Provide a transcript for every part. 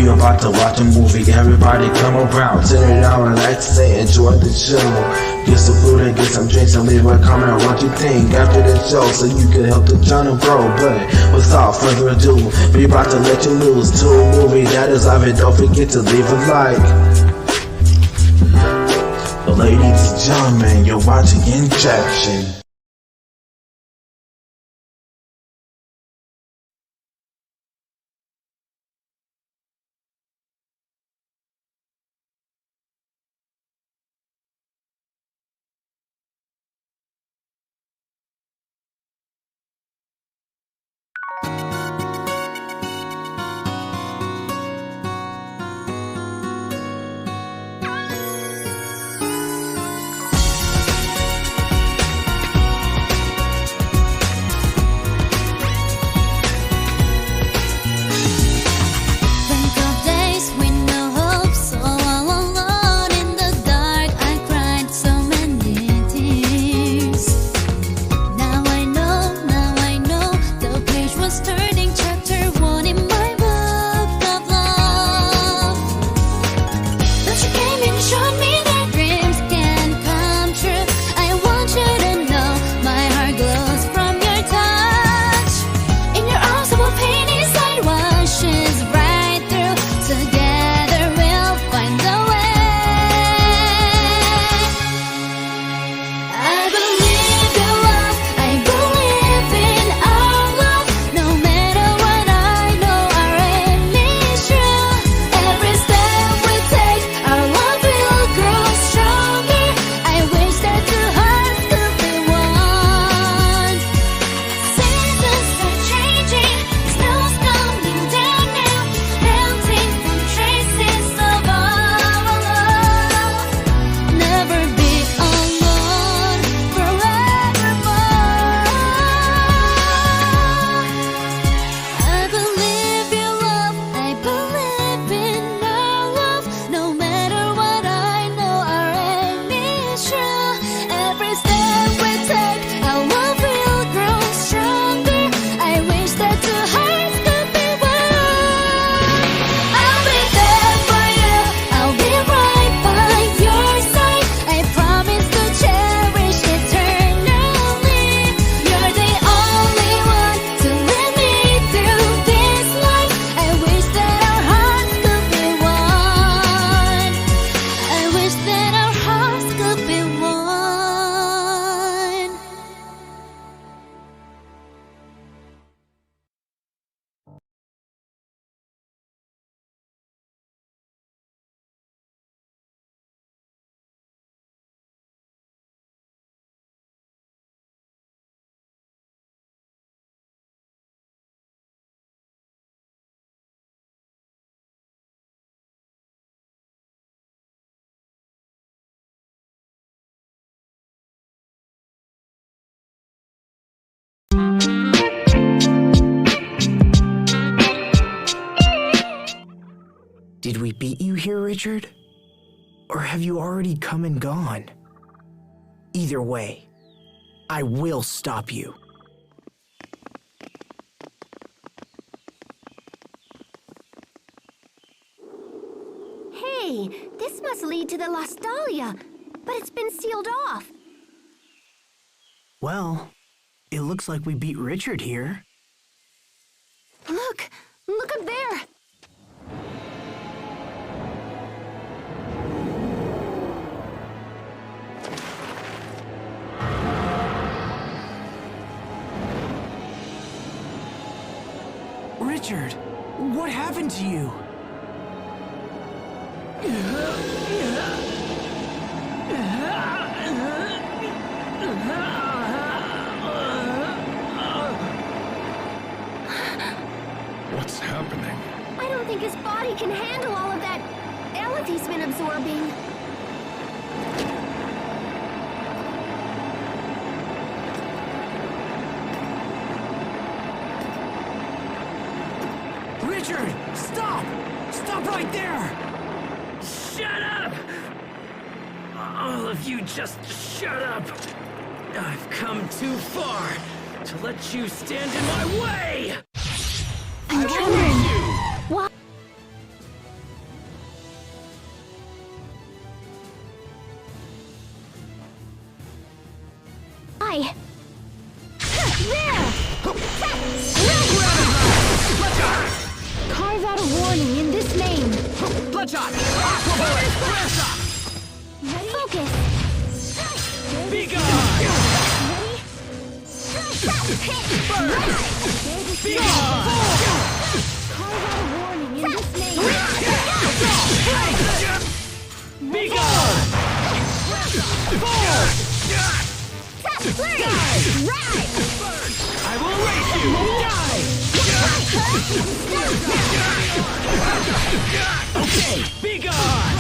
We about to watch a movie, everybody come around. Sit down, relax, and enjoy the show. Get some food and get some drinks and leave a comment on what you think after the show, so you can help the channel grow. But without further ado, we about to let you lose to a movie that is live, and don't forget to leave a like. Ladies and gentlemen, you're watching Injection. Did we beat you here, Richard? Or have you already come and gone? Either way, I will stop you. Hey, this must lead to the Lost Dahlia, but it's been sealed off. Well, it looks like we beat Richard here. Look up there. Richard, what happened to you? What's happening? I don't think his body can handle all of that Eleth he's been absorbing. Richard, stop! Stop right there! Shut up! All of you just shut up! I've come too far to let you stand in my way! I'm wondering, what? Bloodshot! Aqua Bullet! Flare Shock! Ready? Focus. Be gone! Ready? Burn! Be gone! Carve out a warning in this name. Be gone! Fall! Flurry! Die! Ride! I will erase you! Die! Okay, be gone!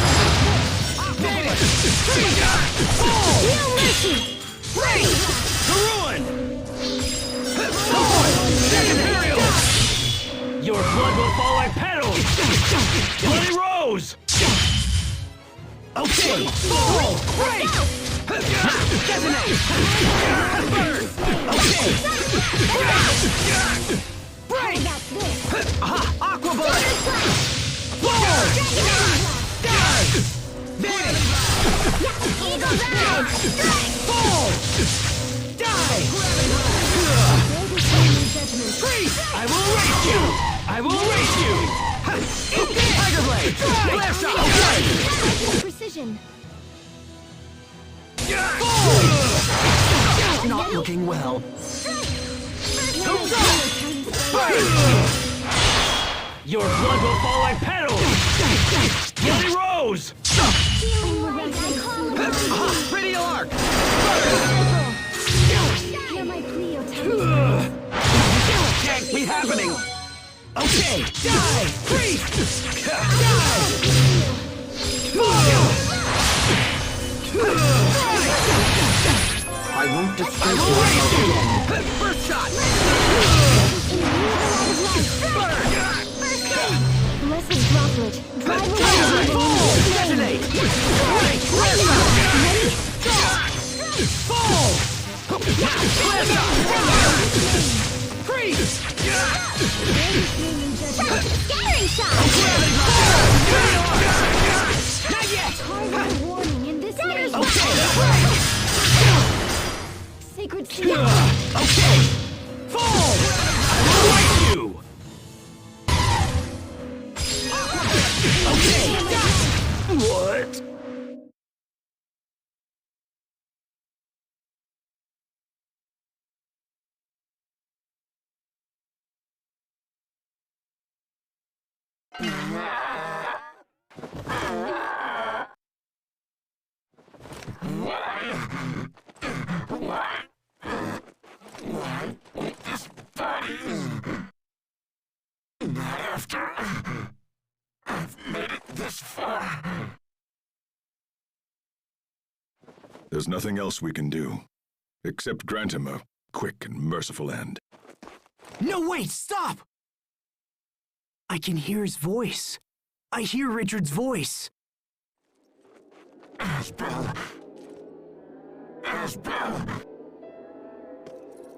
Vanish! Fall! No mercy! Flurry! The ruin! Fall! Imperial! Your blood will fall like petals! Bloody rose! Okay! Fall! Break! Detonate! Burn! Okay! Break! Aha! Aqua Bullet! Fall! Die! Vanish! Eagle's Eye! Fall! Die! Freeze! I will erase you! I will erase you! Tiger Blade! Flare Shot! Okay! Precision. Not looking well. Your blood will fall like petals! Bloody rose! Radial arc! Hear my plea, Can't be happening! Okay! Die! Freeze! I won't destroy you. First shot! Blessed droplet. Drive Fall! Detonate! Fall! Freeze! Scattering shot! Not yet! Carve out a warning in this name. Okay! Sacred seal. Okay! Fall! I will erase you! Okay! What? There's nothing else we can do, except grant him a quick and merciful end. No, wait, stop! I can hear his voice. I hear Richard's voice. Asbel.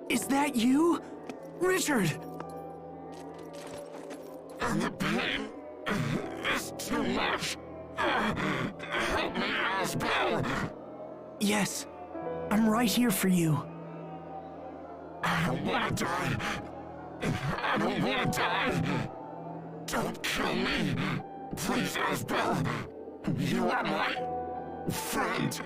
Is that you? Richard! And the pain is too much. Help me, Asbel. Yes, I'm right here for you. I don't want to die. I don't want to die. Don't kill me. Please, Asbel. You are my friend.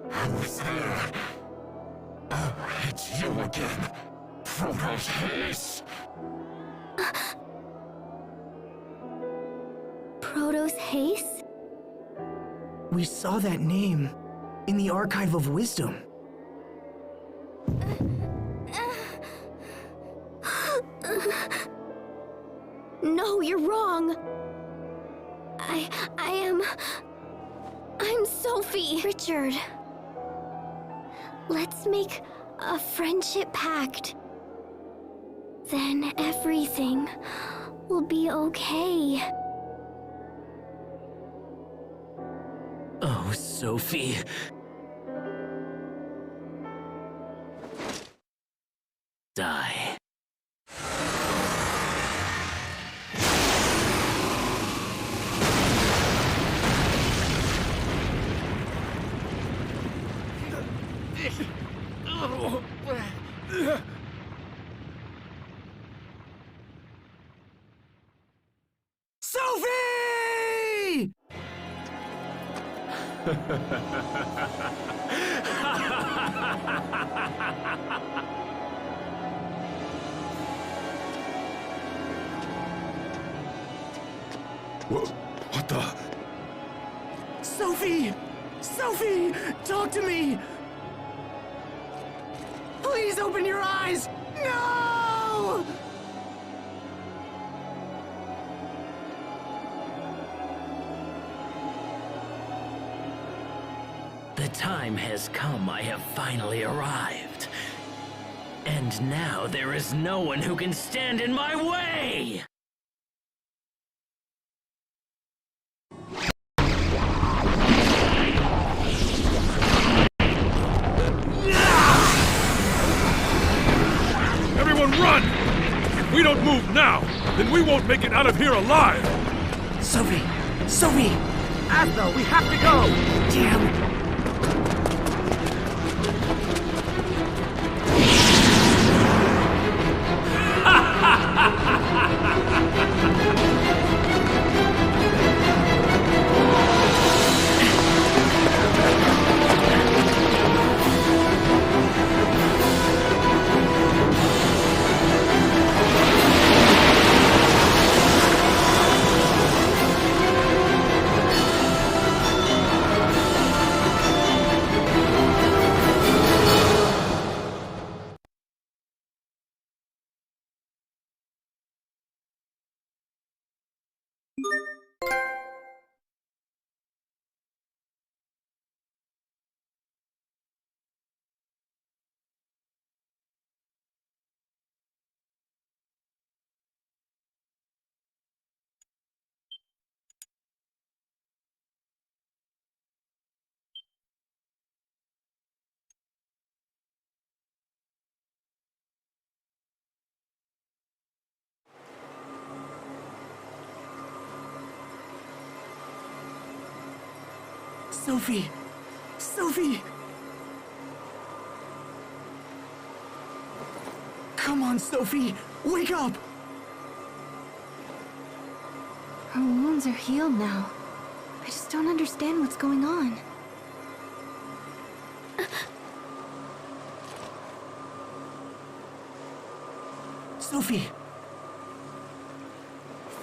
Who's there? Oh, it's you again. Protos Heis. Protos Heis? We saw that name in the Archive of Wisdom. No, you're wrong. I'm Sofie. Richard. Let's make a friendship pact. Then everything will be okay. Oh, Sofie. Die. Sophie! What the? Sophie! Sophie! Talk to me! Please open your eyes! No! The time has come. I have finally arrived. And now there is no one who can stand in my way! Everyone run! If we don't move now, then we won't make it out of here alive! Sophie! Sophie! Asno, we have to go! Damn! Sophie! Sophie! Come on, Sophie! Wake up! Her wounds are healed now. I just don't understand what's going on. Sophie!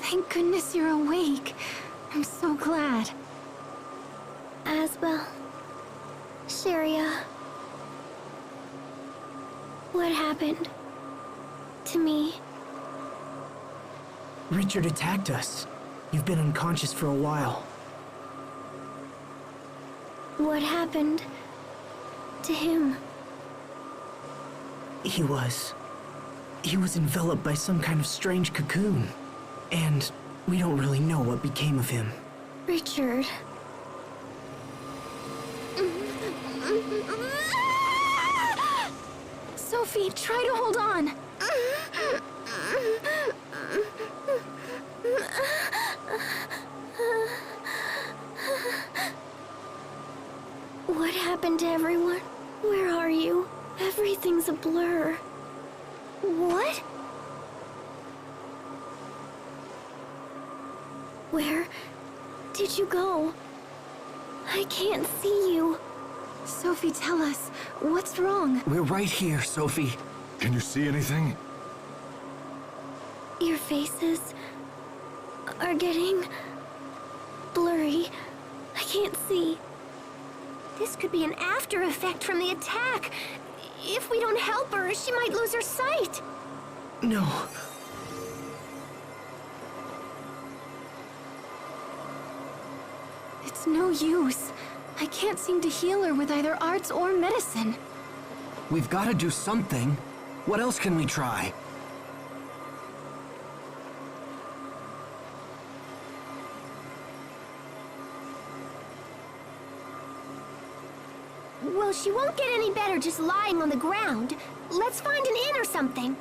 Thank goodness you're awake. I'm so glad. Asbel. Sharia. What happened? To me? Richard attacked us. You've been unconscious for a while. What happened to him? He was enveloped by some kind of strange cocoon. And we don't really know what became of him. Richard. Sophie, try to hold on. What happened to everyone? Where are you? Everything's a blur. What? Where did you go? I can't see you. Sophie, tell us, what's wrong? We're right here, Sophie. Can you see anything? Your faces are getting blurry. I can't see. This could be an after effect from the attack. If we don't help her, she might lose her sight. No. It's no use. I can't seem to heal her with either arts or medicine. We've got to do something. What else can we try? Well, she won't get any better just lying on the ground. Let's find an inn or something.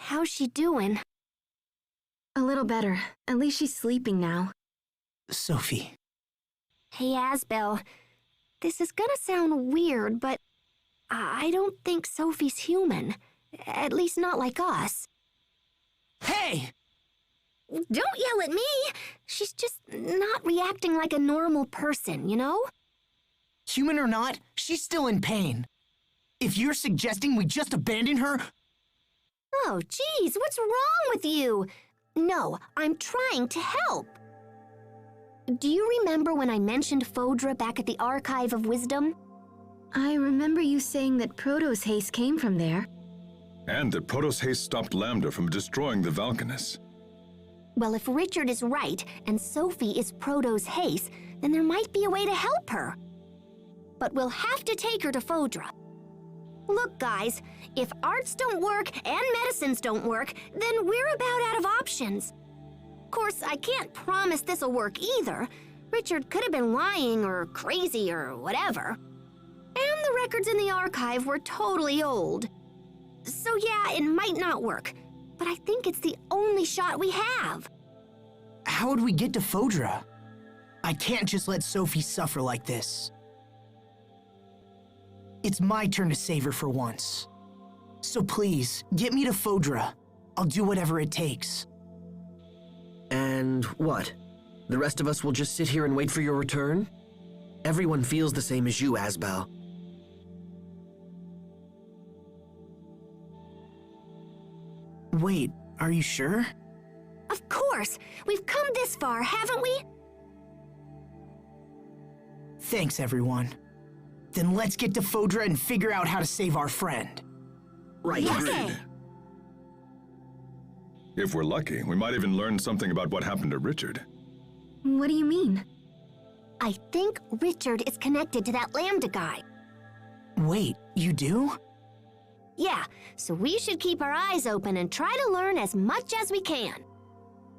How's she doing? A little better. At least she's sleeping now. Sofie. Hey, Asbel. This is gonna sound weird, but I don't think Sophie's human. At least not like us. Hey! Don't yell at me! She's just not reacting like a normal person, you know? Human or not, she's still in pain. If you're suggesting we just abandon her... Oh, geez, what's wrong with you? No, I'm trying to help. Do you remember when I mentioned Fodra back at the Archive of Wisdom? I remember you saying that Protos Heis came from there. And that Protos Heis stopped Lambda from destroying the Valkanus. Well, if Richard is right and Sofie is Protos Heis, then there might be a way to help her. But we'll have to take her to Fodra. Look, guys, if arts don't work and medicines don't work, then we're about out of options. Of course, I can't promise this'll work either. Richard could have been lying or crazy or whatever. And the records in the archive were totally old. So yeah, it might not work, but I think it's the only shot we have. How would we get to Fodra? I can't just let Sofie suffer like this. It's my turn to save her for once. So please, get me to Fodra. I'll do whatever it takes. And what? The rest of us will just sit here and wait for your return? Everyone feels the same as you, Asbel. Wait, are you sure? Of course! We've come this far, haven't we? Thanks, everyone. Then let's get to Fodra and figure out how to save our friend. Right. Yes. If we're lucky, we might even learn something about what happened to Richard. What do you mean? I think Richard is connected to that Lambda guy. Wait, you do? Yeah, so we should keep our eyes open and try to learn as much as we can.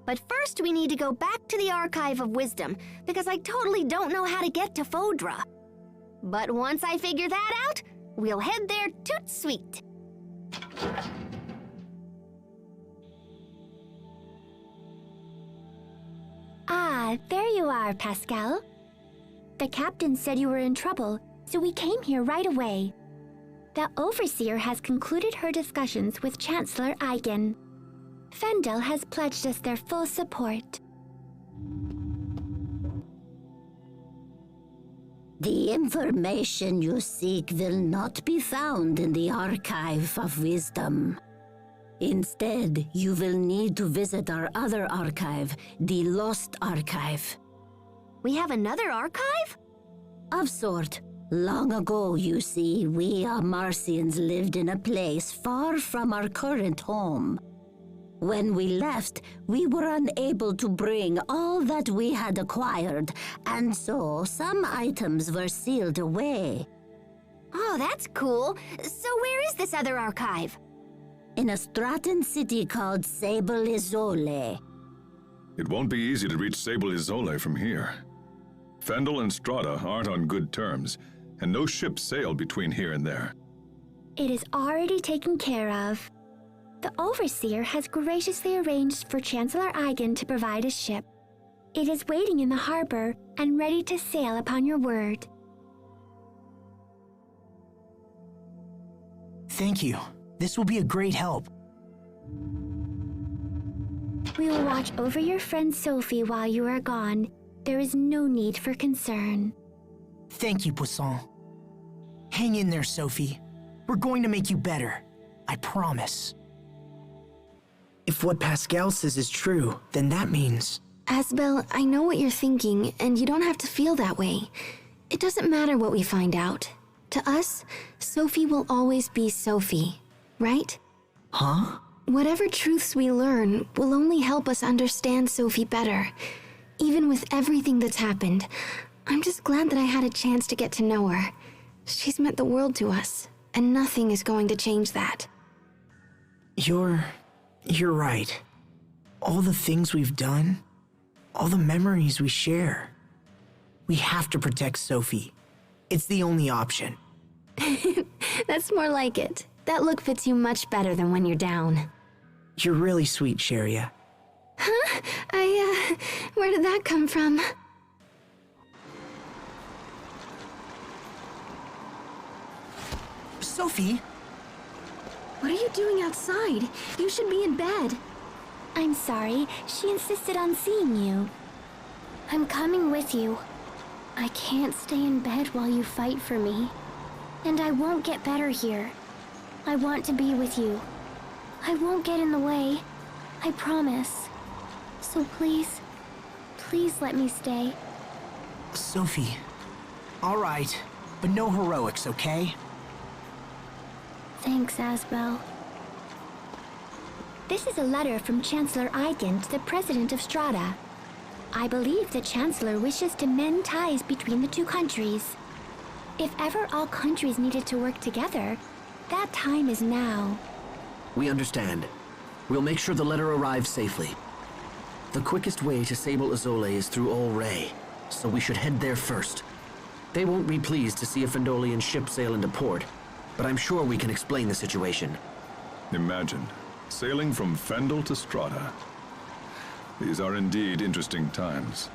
But first we need to go back to the Archive of Wisdom, because I totally don't know how to get to Fodra. But once I figure that out, we'll head there toot sweet. Ah, there you are, Pascal. The captain said you were in trouble, so we came here right away. The Overseer has concluded her discussions with Chancellor Eigen. Fendel has pledged us their full support. The information you seek will not be found in the Archive of Wisdom. Instead, you will need to visit our other archive, the Lost Archive. We have another archive? Of sort. Long ago, you see, we Marcians lived in a place far from our current home. When we left, we were unable to bring all that we had acquired, and so some items were sealed away. Oh, that's cool. So where is this other archive? In a Stratton city called Sable Isole. It won't be easy to reach Sable Isole from here. Fendel and Strata aren't on good terms, and no ships sail between here and there. It is already taken care of. The Overseer has graciously arranged for Chancellor Eigen to provide a ship. It is waiting in the harbor and ready to sail upon your word. Thank you. This will be a great help. We will watch over your friend Sofie while you are gone. There is no need for concern. Thank you, Poisson. Hang in there, Sofie. We're going to make you better. I promise. If what Pascal says is true, then that means... Asbel, I know what you're thinking, and you don't have to feel that way. It doesn't matter what we find out. To us, Sofie will always be Sofie, right? Huh? Whatever truths we learn will only help us understand Sofie better. Even with everything that's happened, I'm just glad that I had a chance to get to know her. She's meant the world to us, and nothing is going to change that. You're right. All the things we've done, all the memories we share. We have to protect Sofie. It's the only option. That's more like it. That look fits you much better than when you're down. You're really sweet, Sharia. Huh? Where did that come from? Sofie! What are you doing outside? You should be in bed. I'm sorry. She insisted on seeing you. I'm coming with you. I can't stay in bed while you fight for me. And I won't get better here. I want to be with you. I won't get in the way. I promise. So please, please let me stay. Sofie. All right, but no heroics, okay? Thanks, Asbel. This is a letter from Chancellor Eigen to the President of Strata. I believe the Chancellor wishes to mend ties between the two countries. If ever all countries needed to work together, that time is now. We understand. We'll make sure the letter arrives safely. The quickest way to Sable Azole is through Ol Rey, so we should head there first. They won't be pleased to see a Fendolian ship sail into port, but I'm sure we can explain the situation. Imagine, sailing from Fendel to Strata. These are indeed interesting times.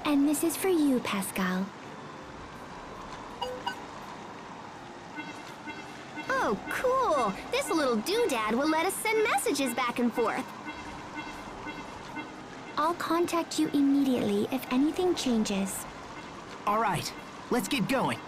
And this is for you, Pascal. Oh, cool! This little doodad will let us send messages back and forth. I'll contact you immediately if anything changes. All right, let's get going.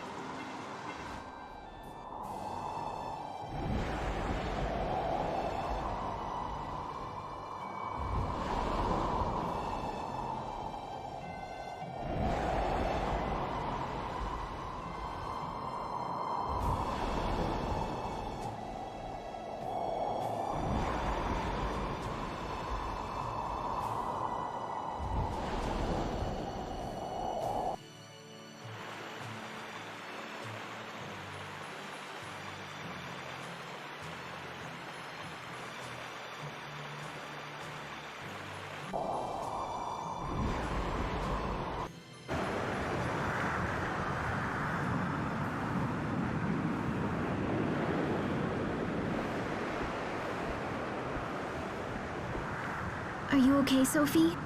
Are you okay, Sofie?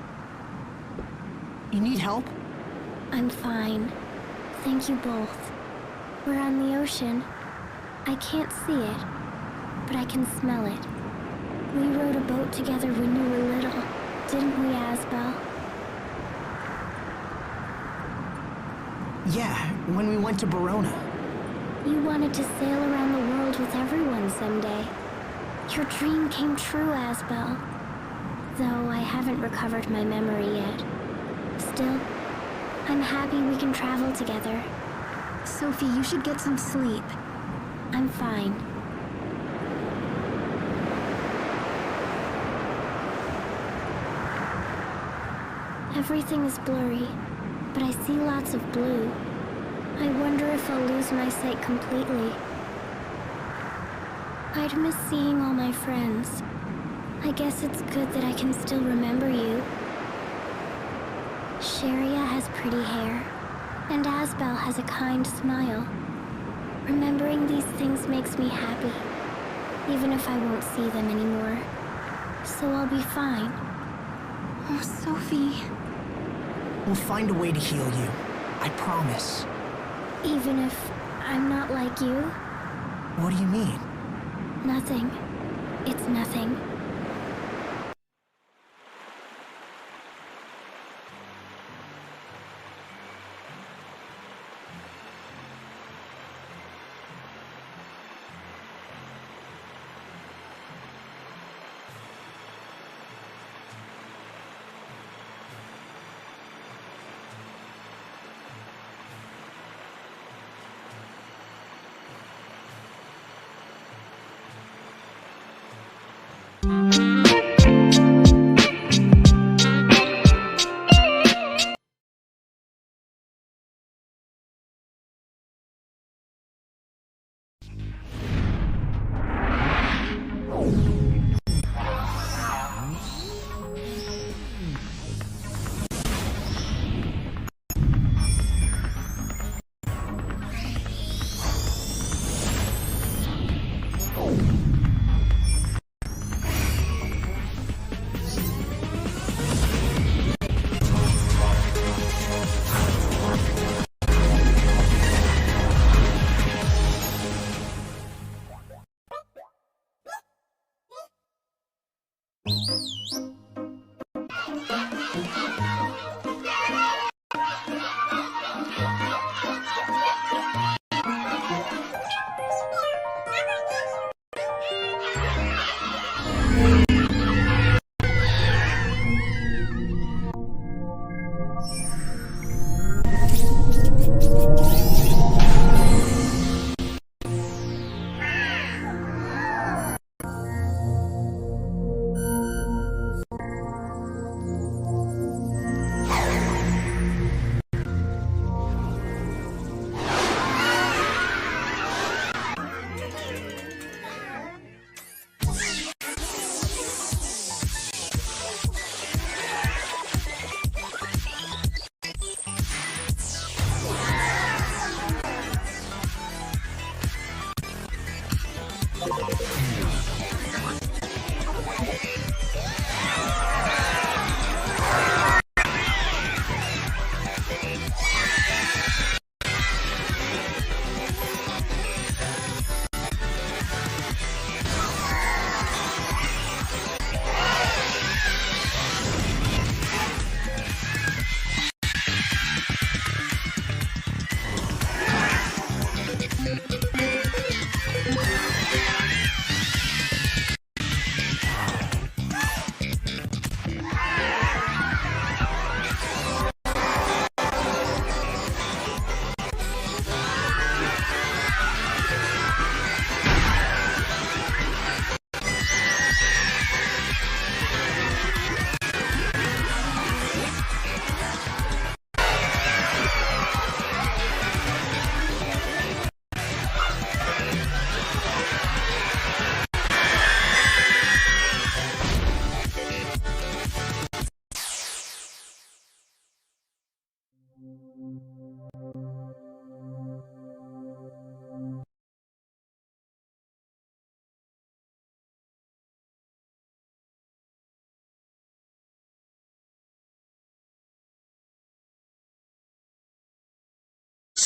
You need help? I'm fine. Thank you both. We're on the ocean. I can't see it, but I can smell it. We rowed a boat together when you were little, didn't we, Asbel? Yeah, when we went to Verona. You wanted to sail around the world with everyone someday. Your dream came true, Asbel. Though I haven't recovered my memory yet. Still, I'm happy we can travel together. Sofie, you should get some sleep. I'm fine. Everything is blurry, but I see lots of blue. I wonder if I'll lose my sight completely. I'd miss seeing all my friends. I guess it's good that I can still remember you. Sharia has pretty hair, and Asbel has a kind smile. Remembering these things makes me happy, even if I won't see them anymore. So I'll be fine. Oh, Sofie. We'll find a way to heal you. I promise. Even if I'm not like you? What do you mean? Nothing. It's nothing.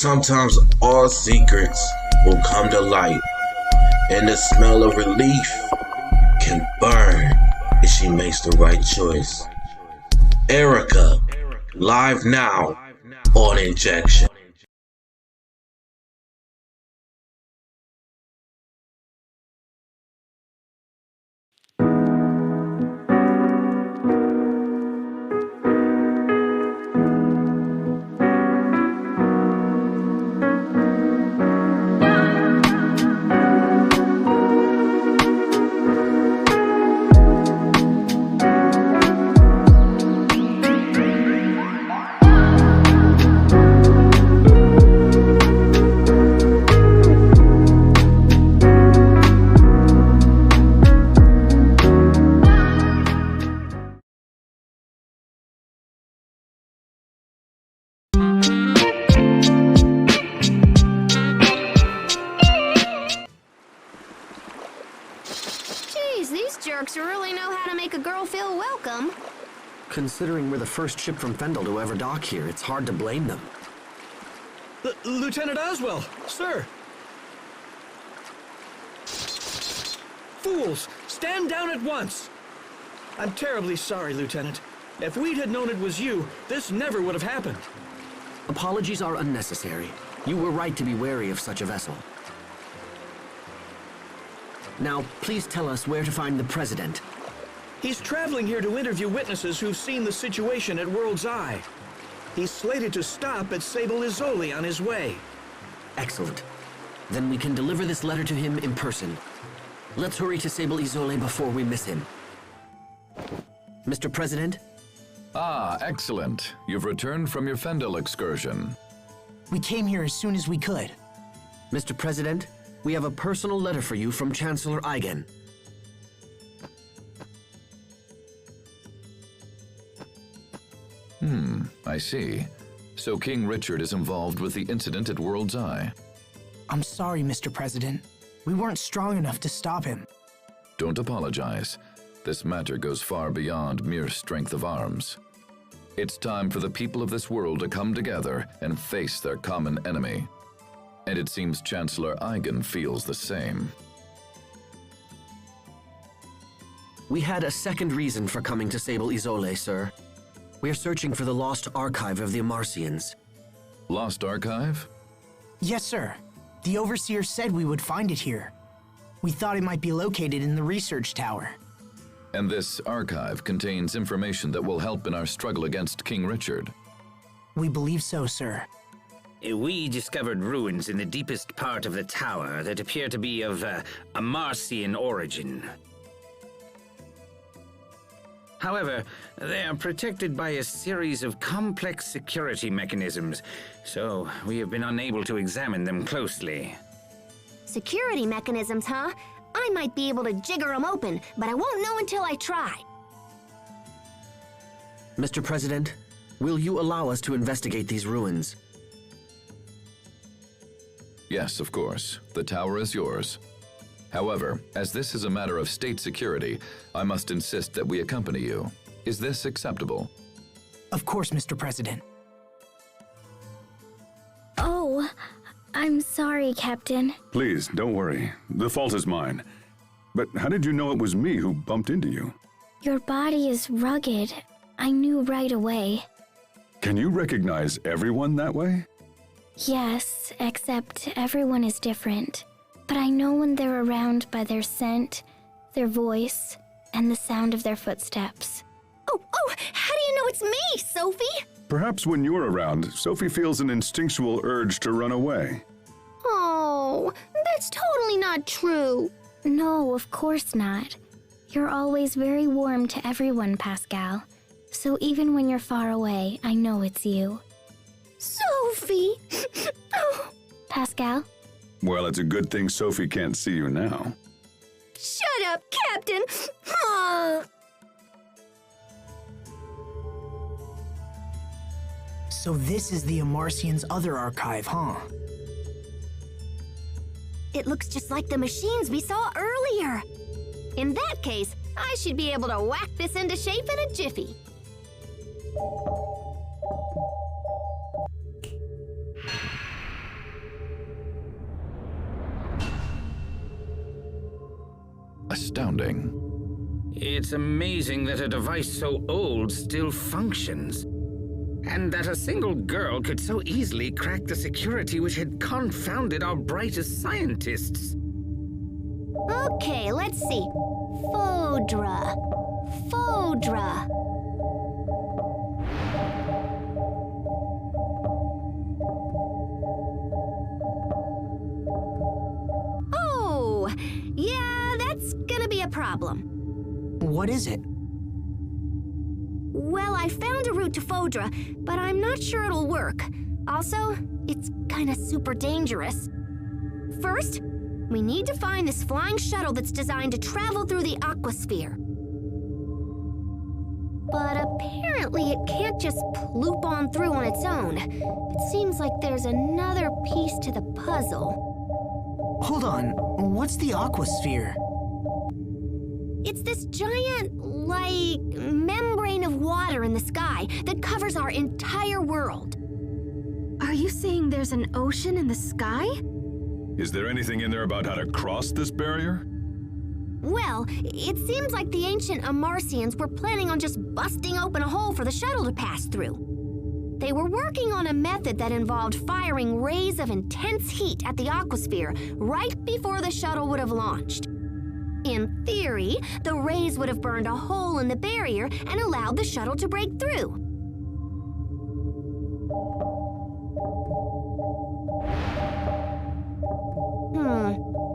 Sometimes all secrets will come to light, and the smell of relief can burn if she makes the right choice. Erica, live now on Injection. Really know how to make a girl feel welcome. Considering we're the first ship from Fendel to ever dock here, it's hard to blame them. Lieutenant Oswell, sir! Fools! Stand down at once! I'm terribly sorry, Lieutenant. If we'd had known it was you, this never would have happened. Apologies are unnecessary. You were right to be wary of such a vessel. Now, please tell us where to find the President. He's traveling here to interview witnesses who've seen the situation at World's Eye. He's slated to stop at Sable Izoli on his way. Excellent. Then we can deliver this letter to him in person. Let's hurry to Sable Izoli before we miss him. Mr. President? Ah, excellent. You've returned from your Fendel excursion. We came here as soon as we could. Mr. President, we have a personal letter for you from Chancellor Eigen. I see. So King Richard is involved with the incident at World's Eye. I'm sorry, Mr. President. We weren't strong enough to stop him. Don't apologize. This matter goes far beyond mere strength of arms. It's time for the people of this world to come together and face their common enemy. And it seems Chancellor Eigen feels the same. We had a second reason for coming to Sable Izoli, sir. We're searching for the lost archive of the Amarcians. Lost archive? Yes, sir. The Overseer said we would find it here. We thought it might be located in the research tower. And this archive contains information that will help in our struggle against King Richard. We believe so, sir. We discovered ruins in the deepest part of the tower that appear to be of Amarcian origin. However, they are protected by a series of complex security mechanisms, so we have been unable to examine them closely. Security mechanisms, huh? I might be able to jigger them open, but I won't know until I try. Mr. President, will you allow us to investigate these ruins? Yes, of course. The tower is yours. However, as this is a matter of state security, I must insist that we accompany you. Is this acceptable? Of course, Mr. President. Oh, I'm sorry, Captain. Please, don't worry. The fault is mine. But how did you know it was me who bumped into you? Your body is rugged. I knew right away. Can you recognize everyone that way? Yes, except everyone is different. But I know when they're around by their scent, their voice, and the sound of their footsteps. Oh, how do you know it's me, Sofie? Perhaps when you're around, Sofie feels an instinctual urge to run away. Oh, that's totally not true. No, of course not. You're always very warm to everyone, Pascal. So even when you're far away, I know it's you. Sofie! Pascal? Well, it's a good thing Sofie can't see you now. Shut up, Captain! So this is the Amarcians' other archive, huh? It looks just like the machines we saw earlier. In that case, I should be able to whack this into shape in a jiffy. astounding. It's amazing that a device so old still functions. And that a single girl could so easily crack the security which had confounded our brightest scientists. Okay, let's see. Fodra. Oh, yeah, that's gonna be a problem. What is it? Well, I found a route to Fodra, but I'm not sure it'll work. Also, it's kinda super dangerous. First, we need to find this flying shuttle that's designed to travel through the aquasphere. But apparently it can't just ploop on through on its own. It seems like there's another piece to the puzzle. Hold on, what's the aquasphere? It's this giant, membrane of water in the sky that covers our entire world. Are you saying there's an ocean in the sky? Is there anything in there about how to cross this barrier? Well, it seems like the ancient Amarcians were planning on just busting open a hole for the shuttle to pass through. They were working on a method that involved firing rays of intense heat at the aquasphere right before the shuttle would have launched. In theory, the rays would have burned a hole in the barrier and allowed the shuttle to break through.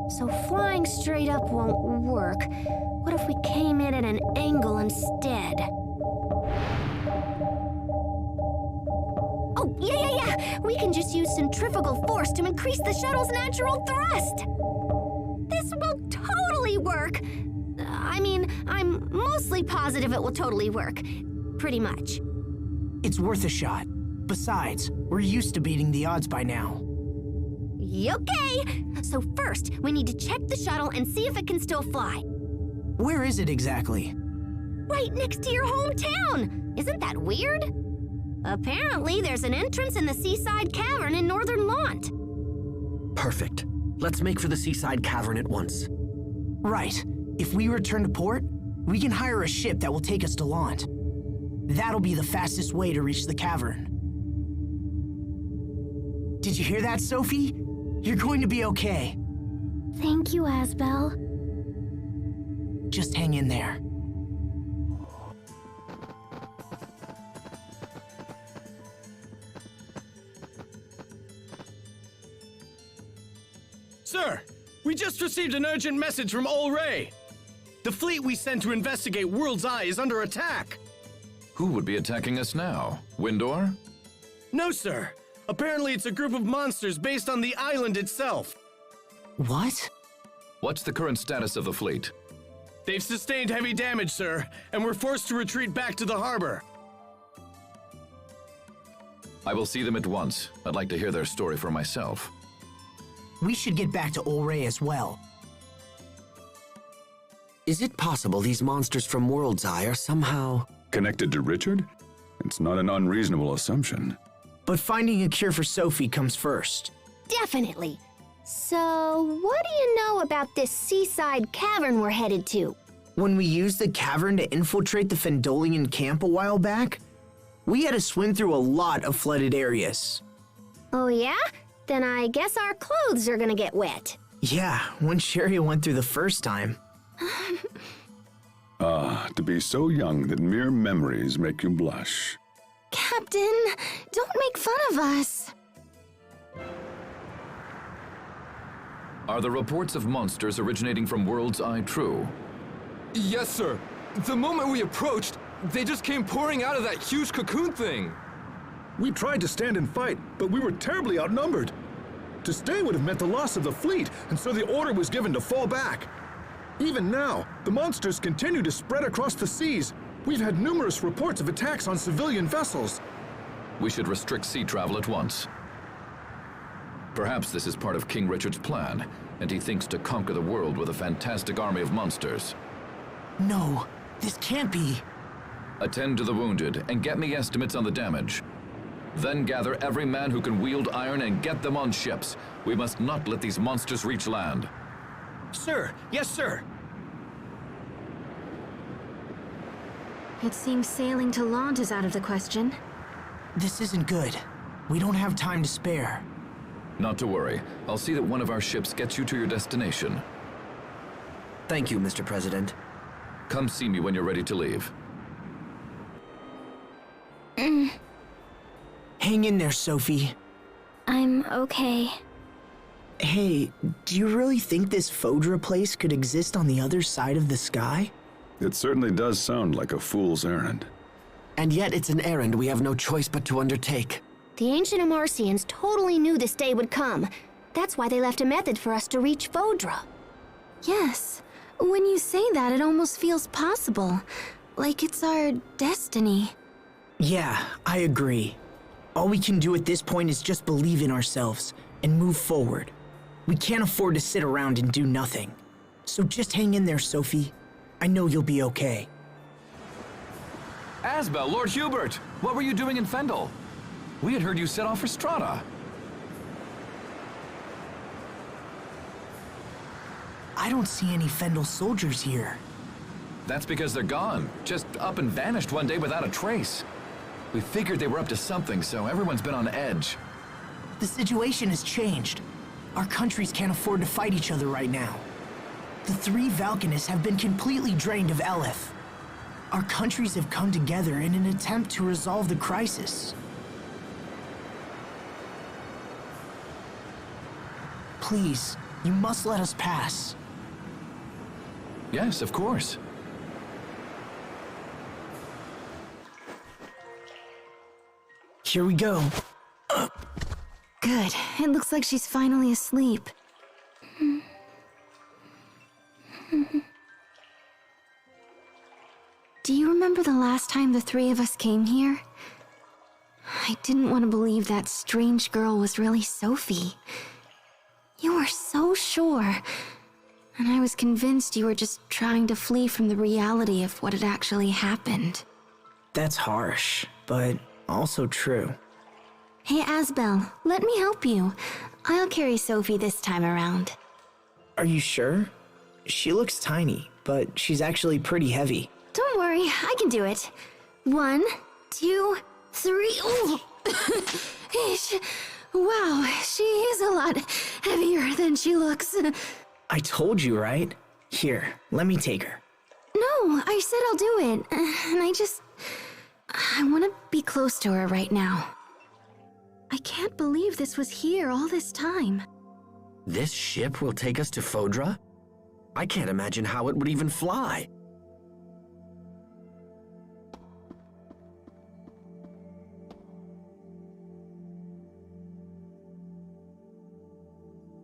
So flying straight up won't work. What if we came in at an angle instead? Oh, yeah! We can just use centrifugal force to increase the shuttle's natural thrust! This will totally work! I'm mostly positive it will totally work. Pretty much. It's worth a shot. Besides, we're used to beating the odds by now. Okay! So first, we need to check the shuttle and see if it can still fly. Where is it exactly? Right next to your hometown! Isn't that weird? Apparently, there's an entrance in the Seaside Cavern in Northern Lont. Perfect. Let's make for the Seaside Cavern at once. Right. If we return to port, we can hire a ship that will take us to Lont. That'll be the fastest way to reach the cavern. Did you hear that, Sofie? You're going to be okay. Thank you, Asbel. Just hang in there. Sir, we just received an urgent message from Ol Ray. The fleet we sent to investigate World's Eye is under attack. Who would be attacking us now? Windor? No, sir. Apparently it's a group of monsters based on the island itself. What? What's the current status of the fleet? They've sustained heavy damage, sir, and we're forced to retreat back to the harbor. I will see them at once. I'd like to hear their story for myself. We should get back to Ol Ray as well. Is it possible these monsters from World's Eye are somehow connected to Richard? It's not an unreasonable assumption. But finding a cure for Sofie comes first. Definitely. So, what do you know about this Seaside Cavern we're headed to? When we used the cavern to infiltrate the Fendolian camp a while back, we had to swim through a lot of flooded areas. Oh yeah? Then I guess our clothes are gonna get wet. Yeah, when Sherry went through the first time. To be so young that mere memories make you blush. Captain, don't make fun of us. Are the reports of monsters originating from World's Eye true? Yes, sir. The moment we approached, they just came pouring out of that huge cocoon thing. We tried to stand and fight, but we were terribly outnumbered. To stay would have meant the loss of the fleet, and so the order was given to fall back. Even now, the monsters continue to spread across the seas. We've had numerous reports of attacks on civilian vessels. We should restrict sea travel at once. Perhaps this is part of King Richard's plan, and he thinks to conquer the world with a fantastic army of monsters. No, this can't be. Attend to the wounded and get me estimates on the damage. Then gather every man who can wield iron and get them on ships. We must not let these monsters reach land. Sir, yes, sir. It seems sailing to Lont is out of the question. This isn't good. We don't have time to spare. Not to worry. I'll see that one of our ships gets you to your destination. Thank you, Mr. President. Come see me when you're ready to leave. Hang in there, Sofie. I'm okay. Hey, do you really think this Fodra place could exist on the other side of the sky? It certainly does sound like a fool's errand. And yet it's an errand we have no choice but to undertake. The ancient Amarcians totally knew this day would come. That's why they left a method for us to reach Fodra. Yes. When you say that, it almost feels possible. Like it's our destiny. Yeah, I agree. All we can do at this point is just believe in ourselves and move forward. We can't afford to sit around and do nothing. So just hang in there, Sofie. I know you'll be okay. Asbel, Lord Hubert! What were you doing in Fendel? We had heard you set off for Strata. I don't see any Fendel soldiers here. That's because they're gone. Just up and vanished one day without a trace. We figured they were up to something, so everyone's been on edge. The situation has changed. Our countries can't afford to fight each other right now. The three Valkanists have been completely drained of Eleth. Our countries have come together in an attempt to resolve the crisis. Please, you must let us pass. Yes, of course. Here we go. Good. It looks like she's finally asleep. Do you remember the last time the three of us came here? I didn't want to believe that strange girl was really Sofie. You were so sure. And I was convinced you were just trying to flee from the reality of what had actually happened. That's harsh, but also true. Hey, Asbel, let me help you. I'll carry Sofie this time around. Are you sure? She looks tiny, but she's actually pretty heavy. Don't worry, I can do it. 1, 2, 3. Ooh. Wow, she is a lot heavier than she looks. I told you, right? Here, let me take her. No, I said I'll do it. And I want to be close to her right now. I can't believe this was here all this time. This ship will take us to Fodra? I can't imagine how it would even fly.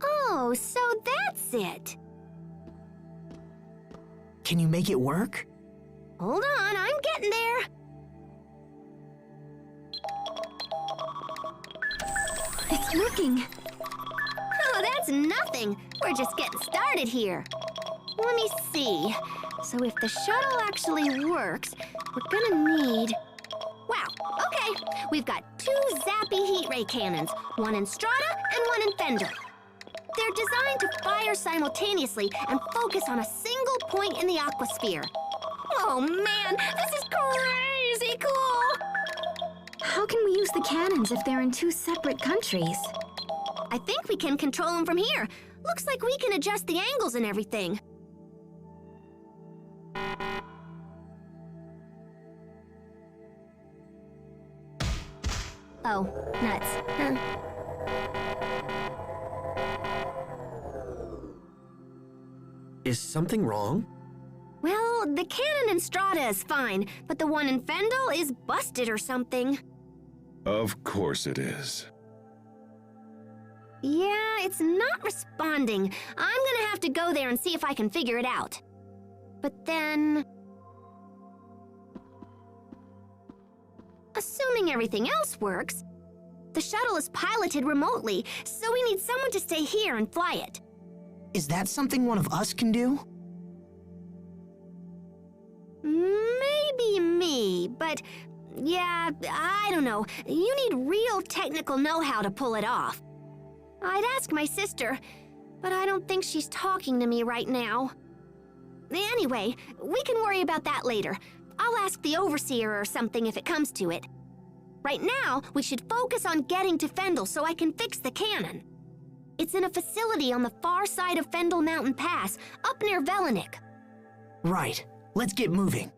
Oh, so that's it. Can you make it work? Hold on, I'm getting there. It's working. Oh, that's nothing. We're just getting started here. Let me see. So if the shuttle actually works, we're gonna need... Wow, okay. We've got 2 zappy heat ray cannons, one in Strata and one in Fender. They're designed to fire simultaneously and focus on a single point in the aquasphere. Oh man, this is crazy cool! How can we use the cannons if they're in 2 separate countries? I think we can control them from here. Looks like we can adjust the angles and everything. Oh, nuts. Is something wrong? Well, the cannon in Strata is fine, but the one in Fendel is busted or something. Of course it is. Yeah, it's not responding. I'm gonna have to go there and see if I can figure it out. But then... assuming everything else works, the shuttle is piloted remotely, so we need someone to stay here and fly it. Is that something one of us can do? Maybe me, but yeah, I don't know. You need real technical know-how to pull it off. I'd ask my sister, but I don't think she's talking to me right now. Anyway, we can worry about that later. I'll ask the Overseer or something if it comes to it. Right now, we should focus on getting to Fendel so I can fix the cannon. It's in a facility on the far side of Fendel Mountain Pass, up near Velenik. Right. Let's get moving.